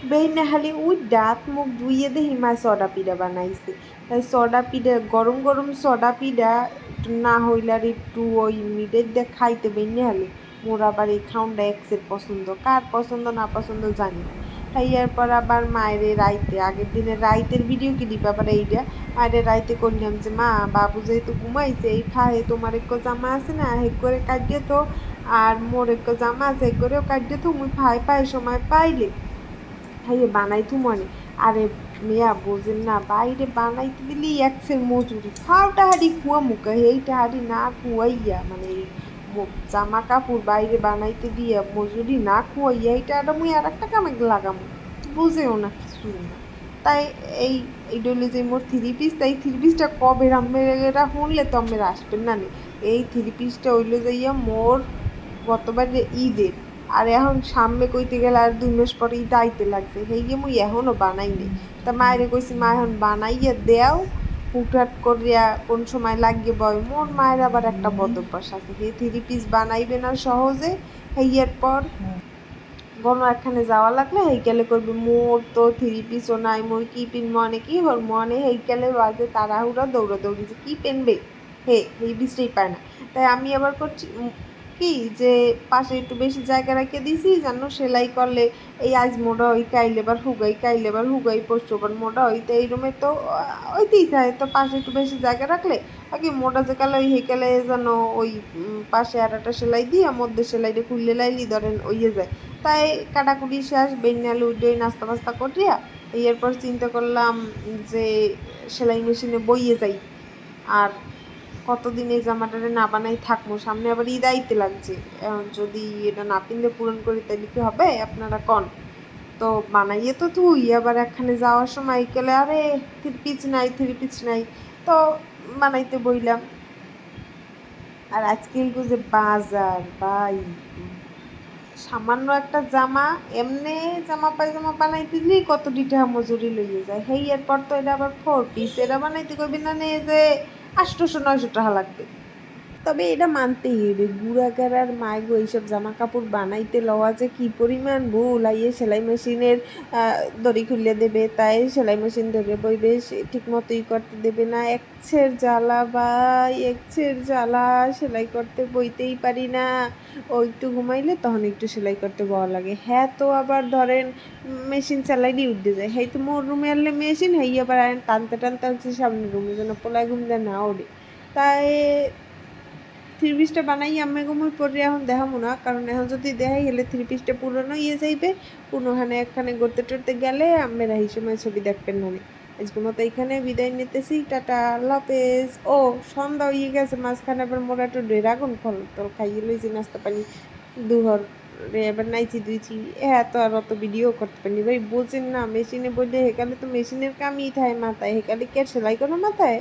বেইনে খালি ওই দাঁত মুখ ধুইয়ে দেখি মা সডা পিঠা বানাইছে। তাই সডা পিঠা গরম গরম সডা পিঠা না হইলে আর একটু ওই মিডের দিয়ে খাইতে বেইনে খালি মোর আবার এই খাউনটা এক্সের পছন্দ, কার পছন্দ না পছন্দ জানি না। খাইয়ার পর আবার মায়ের রাইতে আগের দিনের রাইতের ভিডিও কি দিবা আবার এইটা মায়ের রাইতে করলাম যে মা বাবু যেহেতু ঘুমাইছে এই খায়ে তোমার একটু জামা আছে না হে করে কাটিয়ে তো, আর মোর একটু জামা আছে হে করেও কাটিয়ে তো মুই পায়ে সময় পাইলে খাইয়ে বানাইতু মনে। আরে মেয়া বোঝেন না বাইরে বানাইতে দিলেই একসের মজুরি খাওটা হাড়ি কুয়া মুখা এইটা হাড়ি না কুয়াইয়া মানে এই জামা কাপড় বাইরে বানাইতে দিয়া মজুরি না কুয়াইয়া এইটা একটা মুই আর একটা কামে লাগামো বুঝেও না কিছু না। তাই এই এই ডলে যে মোর থ্রি পিস তাই থ্রি পিসটা কবে আমেরা শুনলে তো আমেরা আসবেন না নে। এই থ্রি পিসটা হইলো যাইয়া মোর গতবারে ঈদের, আর এখন সামনে কইতে গেলে আর 2 মাস পরে ঈদ আইতে লাগছে সেই গিয়ে মুই এখনও বানাই নাই। তা মায়েরে কইছি মা এখন বানাইয়া দেও হুটহাট করিয়া কোন সময় লাগিয়ে বয়। মোর মায়ের আবার একটা বদ অভ্যাস আছে, সেই থ্রি পিস বানাইবে না সহজে, হেইয়ার পর কোনো একখানে যাওয়া লাগলে হেইকালে করবে মোর তো থ্রি পিসও নাই মোর কি পিন মনে কি হর মনে হেইকালে বাজে তাড়াহুড়া দৌড়াদৌড়ি যে কী পেনবে এই বিষটাই পায় না। তাই আমি আবার করছি কি যে পাশে একটু বেশি জায়গা রেখে দিছি যেন সেলাই করলে এই আজ মোটা হই কাইলে এবার হুগাই কাইলে এবার হুগাই পরশু আবার মোটা হইতে এই রুমে তো ওইতেই থাকে। তো পাশে একটু বেশি জায়গা রাখলে আগে মোটা যে কালে ওই হেকালে যেন ওই পাশে আর একটা সেলাই দিয়ে মধ্যে সেলাইটা খুললে লাইলি ধরেন ওইয়ে যায়। তাই কাটাকুটি শেষ বেন্যাল উঠে নাস্তা ফাস্তা করিয়া এরপর চিন্তা করলাম যে সেলাই মেশিনে বইয়ে যাই। আর কতদিন এই জামাটারে না বানাই থাকবো, সামনে আবার ঈদ আইতে লাগছে, এখন যদি এটা না পিনলে পূরণ করি তাহলে কি হবে আপনারা কন। তো বানাইয়ে তো তুই আবার একখানে যাওয়ার সময় গেলে আরে থ্রি পিস নাই তো বানাইতে বইলাম। আর আজকাল যে বাজার ভাই, সামান্য একটা জামা এমনি জামা পায়জামা বানাইতে দিলেই কত টাকা মজুরি লইয়ে যায়। হেই এরপর তো এটা আবার 4 পিস এটা বানাইতে কইবি না নে যে 800-900 টাকা লাগবে। তবে এটা মানতেই হইবে গুড়াগাড়ার মায়গো এইসব জামা কাপড় বানাইতে লওয়া যে কি পরিমাণ ভুল। আইয়ে সেলাই মেশিনের দড়ি খুলে দেবে, তাই সেলাই মেশিন ধরে বইবে ঠিক মতোই করতে দেবে না, একছের জ্বালা ভাই একছের জ্বালা। সেলাই করতে বইতেই পারি না, ও একটু ঘুমাইলে তখন একটু সেলাই করতে বওয়া লাগে। হ্যাঁ তো আবার ধরেন মেশিন চালাইলেই উঠতে যায়, হ্যাঁ তো মোর রুমে আনলে মেশিন হ্যাঁ আবার টানতে টানতে আনছে সামনের রুমে যেন পোলায় ঘুম দেয় না ওরে। তাই থ্রি পিসটা বানাই আমি মুই পরে এখন দেখামো না, কারণ এখন যদি দেখাই গেলে থ্রি পিসটা পুরনো ইয়ে যাইবে, কোনোখানে একখানে গড়তে টড়তে গেলে আমরা এই সময় ছবি দেখবেন না। আজকের মতো এইখানে বিদায় নিতেছি, টাটা আল্লাহ হাফেজ। ও সন্ধ্যা হয়ে গেছে, মাঝখানে আবার মোরা একটু ড্রাগন ফল টল খাইয়ে লইছি নাস্তা পানি দুহর রে এবার নাইছি দুইছি। হ্যাঁ তো আর অত ভিডিও করতে পারিনি ভাই, বোঝেন না মেশিনে বললে হেকালে তো মেশিনের কামই থাকে মাথায়, হেকালে কে সেলাই কোনো মাথায়।